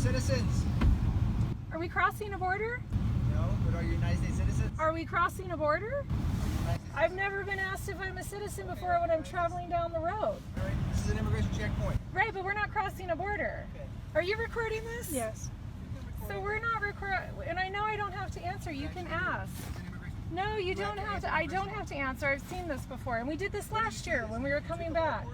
citizens. Are we crossing a border? No, but are you United States citizens? Are we crossing a border? I've never been asked if I'm a citizen before when I'm traveling down the road. All right, this is an immigration checkpoint. Right, but we're not crossing a border. Okay. Are you recording this? Yes. So we're not and I know I don't have to answer. You can ask. No, you don't have to. I don't have to answer. I've seen this before, and we did this last year when we were coming back.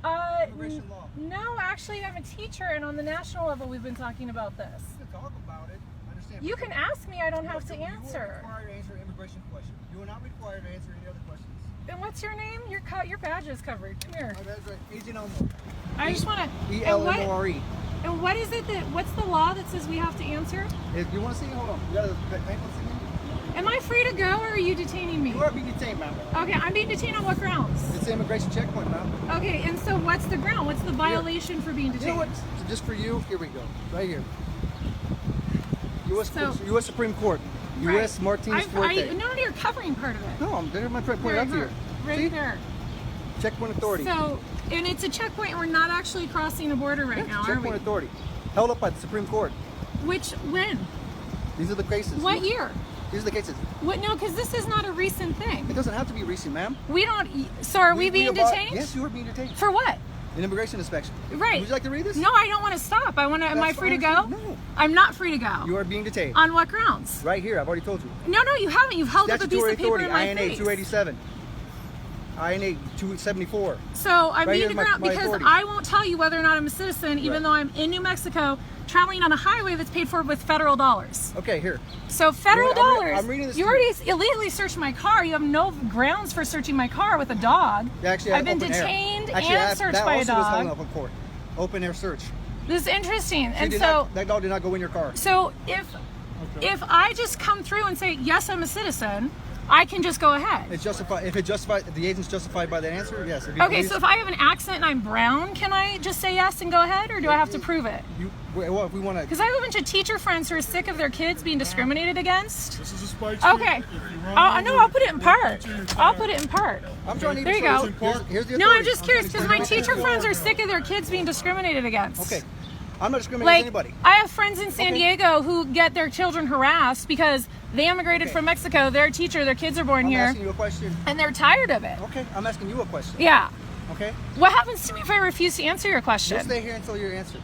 Immigration law. No, actually, I'm a teacher, and on the national level, we've been talking about this. You can talk about it. Understand? You can ask me. I don't have to You are answer. required to answer an immigration question. You are not required to answer any other questions. And what's your name? Your badge is covered. Come here. Oh, that's right. Agent Elmore. I just want to. E-L-M-O-R-E. And what is it that? What's the law that says we have to answer? If you want to see, hold on. You got a pamphlet in here? Am I free to go, or are you detaining me? You are being detained, ma'am. Okay, I'm being detained on what grounds? It's an immigration checkpoint, ma'am. Okay, and so what's the ground? What's the violation for being You detained? know what? So just for you, here we go. Right here. So- U.S. Supreme Court. Right. U.S. Martinez Fuerte. No, you're covering part of it. No, I'm there. My point up here. Right See? there. Checkpoint authority. So, and it's a checkpoint, and we're not actually crossing a border right now, are we? Checkpoint authority. Held up by the Supreme Court. When? These are the cases. What year? These are the cases. What? No, because this is not a recent thing. It doesn't have to be recent, ma'am. We don't. So, are we being detained? Yes, you are being detained. For what? An immigration inspection. Right. Would you like to read this? No, I don't want to stop. I want to. Am I That's free to fine. go? No. I'm not free to go. You are being detained. On what grounds? Right here. I've already told you. No, you haven't. You've held up a piece Statutory of paper authority. in my INA face. 287. INA 274. So I'm Right being here's my because authority. I won't tell you whether or not I'm a citizen, even Right. though I'm in New Mexico, traveling on a highway that's paid for with federal dollars. Okay, here. So federal You know what? dollars. I'm reading this You to already illegally searched my car. You have no grounds for searching my car with a dog. Actually, I've been open air. detained Actually, and searched that by a also was held dog. up in court. Open air search. This is interesting. And Did so, not- that dog did not go in your car. so if I just come through and say yes, I'm a citizen, I can just go ahead. It's justified. If it justified, if the agent's justified by that answer, yes. If you Okay, believe- so if I have an accent and I'm brown, can I just say yes and go ahead, or do I have to prove it? well, if we want to. Because I have a bunch of teacher friends who are sick of their kids being discriminated against. This is a spike street. Okay. If you run Oh, over no, I'll put it in we'll park. put you in I'll park. put it in park. I'm trying to. There you show go. Here's the No, I'm authority. just curious because my teacher friends are sick of their kids being discriminated against. Okay, I'm not discriminating Like, against anybody. I have friends in San Okay. Diego who get their children harassed because they immigrated from Mexico. They're a teacher. Their kids are born I'm here, asking you a question. and they're tired of it. Okay, I'm asking you a question. Yeah. Okay, What happens to me if I refuse to answer your you'll question? stay here until you're answered.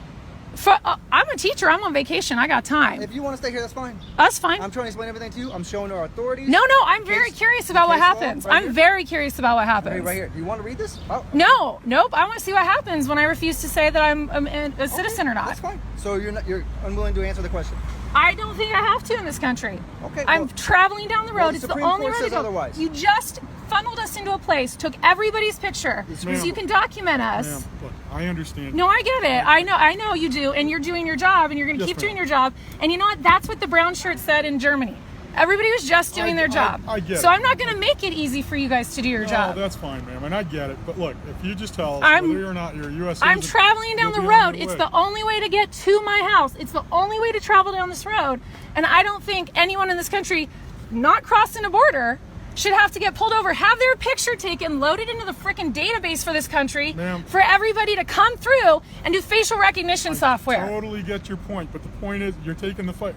I'm a teacher. I'm on vacation. I got time. If you want to stay here, that's fine. That's fine. I'm trying to explain everything to you. I'm showing our authorities. No, I'm very Case- curious about what case law, happens. right I'm here. very curious about what happens. Right here. Do you want to read this? Oh, Nope. I want to see what happens when I refuse to say that I'm a citizen or not. That's fine. So you're unwilling to answer the question. I don't think I have to in this country. Okay, I'm well- traveling down the road. well, the it's the Supreme only Court road to says go. otherwise. You just funneled us into a place, took everybody's picture, Yes, so ma'am. you can document us. Ma'am, look, I understand. No, I get it. I know you do, and you're doing your job, and you're going to Yes, keep ma'am. doing your job. And you know what? That's what the brown shirt said in Germany. Everybody was just doing their job. I get so it. I'm not going to make it easy for you guys to do your No, job. that's fine, ma'am, and I get it. But look, if you just tell us I'm- whether or not you're a U.S. I'm citizen, traveling down you'll the be on road. your It's way. the only way to get to my house. It's the only way to travel down this road. And I don't think anyone in this country not crossing a border should have to get pulled over, have their picture taken, loaded into the freaking database for this country, Ma'am. for everybody to come through and do facial recognition software. Totally get your point, but the point is you're taking the fight.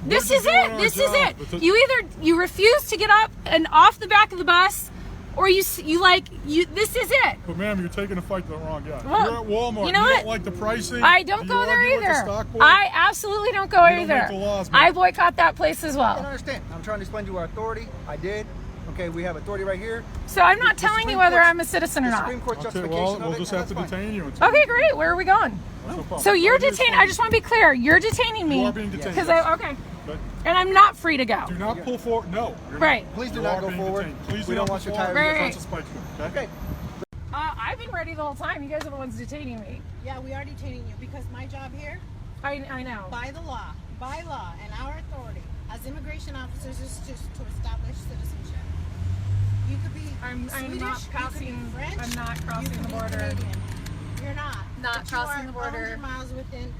This We're is just doing it. our This is job, it. but the- You refuse to get up and off the back of the bus, or you this is it. But ma'am, you're taking the fight to the wrong guy. Well, you're at Walmart. you know don't what? like the pricing. I don't You go there argue with the either. stock boy. I absolutely don't go You don't either. make the laws, man. I boycott that place as I well. don't understand. I'm trying to explain to you our authority. I did. Okay, we have authority right here. So I'm not The telling you Supreme whether Court's- I'm a citizen or The not. Supreme Court Okay, justification well, of we'll it, just and have to that's fine. detain you. Until Okay, great. Where are we going? That's no problem. So you're I just detained. want- I just want to be clear. You're detaining me. You are being detained. Because okay. But And I'm not free to go. do not pull forward. No. you're Right. not. Please do You not are go being forward. detained. Please We do don't not want your pull tires forward. to get That's a punctured. spike strip, Okay. I've been ready the whole time. You guys are the ones detaining me. Yeah, we are detaining you because my job here, I know. by law, and our authority as immigration officers is just to establish citizenship. You could be I'm Swedish, not you could crossing- be French, I'm not crossing you could the be border. Canadian. You're not. Not But crossing you the are border. 100 miles within.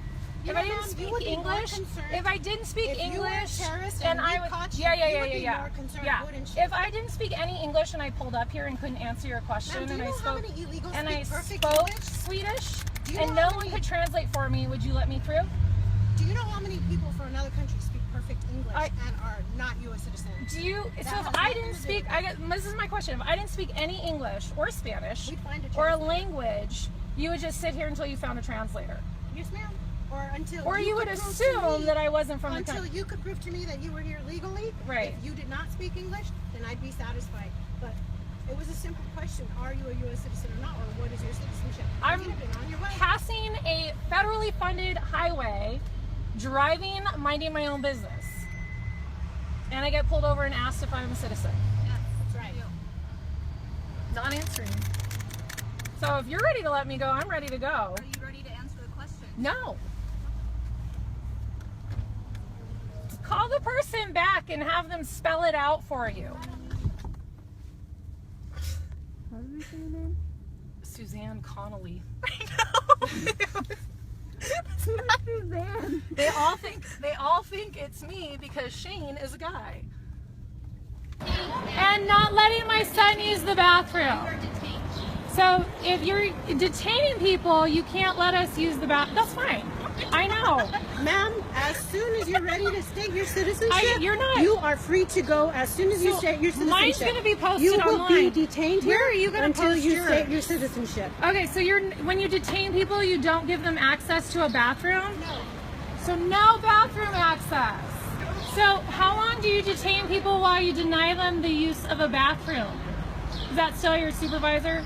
You If know, I didn't Mom, you speak would be more English, concerned if I didn't speak if you were a English, terrorist then and I we would. caught you, Yeah, you would be yeah. more concerned, Yeah. wouldn't you? If I didn't speak any English and I pulled up here and couldn't answer your question, Ma'am, do and you I know how spoke many illegals and I speak perfect spoke English? Swedish, Do you and know no how one many- could translate for me, would you let me through? Do you know how many people from another country speak perfect English I- and are not U.S. citizens? Do you? That So has if I nothing didn't to do speak, with this is my question. If I didn't speak any English or Spanish We'd find a or a translator. language, you would just sit here until you found a translator, Yes, ma'am. Or until or you would could prove to assume me- that I wasn't from the until country. you could prove to me that you were here legally. Right. If you did not speak English, then I'd be satisfied. But it was a simple question: are you a U.S. citizen or not, or what is your citizenship? I'm You'd have been on your way. passing a federally funded highway, driving, minding my own business, and I get pulled over and asked if I'm a citizen. That's right. Not answering. So if you're ready to let me go, I'm ready to go. Are you ready to answer the question? No. Call the person back and have them spell it out for you. What did we say your name? Suzanne Connolly. I know. It's not Suzanne. They all think it's me because Shane is a guy. And not letting my son use the bathroom. So if you're detaining people, you can't let us use the bathroom. That's fine. I know. Ma'am, as soon as you're ready to state your citizenship, you're not. you are free to go as soon as you So, state your citizenship. mine's gonna be posted You will online. be detained Where here are you gonna until post you yours? state your citizenship. Okay, so when you detain people, you don't give them access to a bathroom? No. So no bathroom access. So how long do you detain people while you deny them the use of a bathroom? Is that still your supervisor?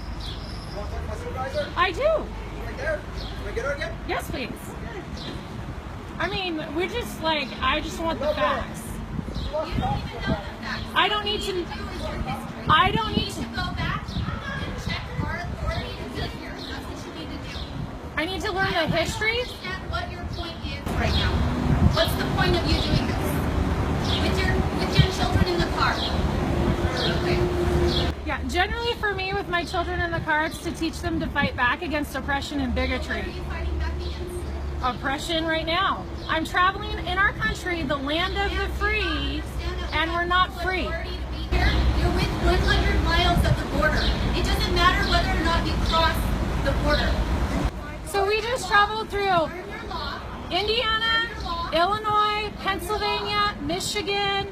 You want to talk to my supervisor? I do. Right there. Can I get her again? Yes, please. I mean, we're just like, I just want the facts. You don't even know the facts. I don't need to, All you need to do is your history. I don't You need need to, to go back and check our authority to be here. That's what you need to do. I need to learn the history. I don't understand what your point is right now. What's the point of you doing this? With your children in the car. Okay. Yeah, generally for me with my children in the car, it's to teach them to fight back against oppression and What bigotry. are you fighting back against? Oppression right now. I'm traveling in our country, the land of the free, and we're not free. You're with 100 miles of the border. It doesn't matter whether or not you cross the border. So we just traveled through Learn your law. Indiana, Illinois, Pennsylvania, Michigan,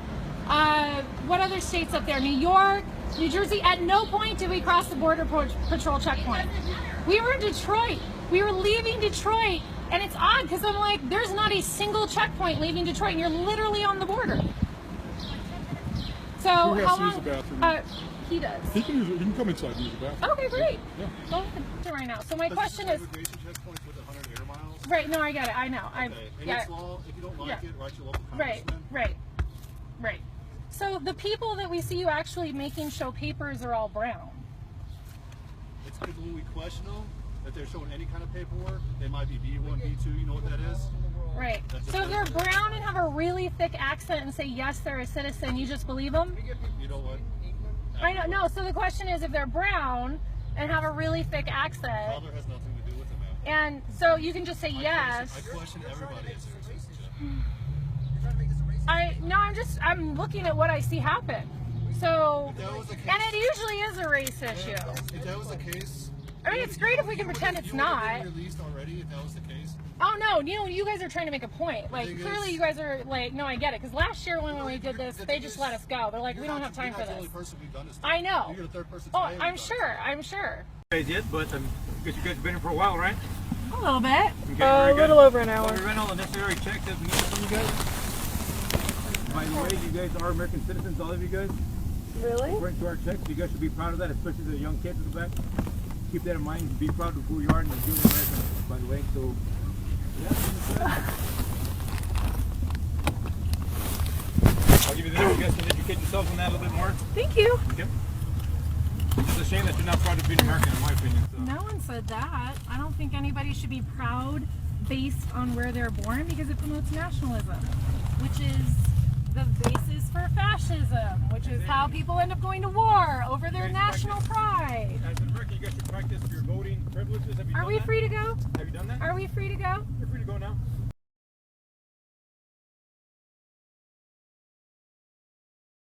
what other states up there? New York, New Jersey. At no point did we cross the border patrol checkpoint. We were in Detroit. We were leaving Detroit. And it's odd because I'm like, there's not a single checkpoint leaving Detroit, and you're literally on the border. So Who has how to use long? the bathroom? He does. He can come inside and use the bathroom. Okay, great. Yeah. Go ahead right now. So my question is, Immigration checkpoints with 100 air miles. right? No, I get it. I know. Okay. And Yeah. it's law. If you don't like Yeah. it, write your local Right, congressman. right. So the people that we see you actually making show papers are all brown. It's because when we question them, if they're showing any kind of paperwork, they might be B1, B2. You know what that is? Right. That's So a if they're fact. brown and have a really thick accent and say yes, they're a citizen, you just believe them? You know what? I know. No. So the question is, if they're brown and have a really thick accent, Color has nothing to do with it, man. and so you can just say I yes. question everybody as their citizenship. I'm looking at what I see happen. So, If that was the case, and it usually is a race issue. if that was the case, I mean, it's great if we can pretend it's you would have not. been released already. If that was the case, Oh no, you guys are trying to make a point. Like thing clearly is- you guys are like, no, I get it. Because last year when we did this, they just let us go. They're like, we don't have time for You're not the this. only person we've done this to. I know. You're the third person Oh, today we've I'm done it sure. I'm sure. Guys yet, but I guess you guys have been here for a while, right? A little bit. Okay, very good. over an hour. We ran all the necessary checks that we needed from you guys. By the way, you guys are American citizens, all of you guys. Really? According to our checks, you guys should be proud of that, especially the young kids in the back. Keep that in mind. Be proud of who you are and you're doing American, by the way. So, yeah. I'll give you this. You guys can educate yourselves on that a little bit more. Thank you. Okay. It's just a shame that you're not proud of being American, in my opinion. So. No one said that. I don't think anybody should be proud based on where they're born because it promotes nationalism, which is the basis for fascism, which is how people end up going to war over their national pride. As an American, you guys should practice your voting privileges. Have you Are done we that? free to go? Have you done that? Are we free to go? You're free to go now.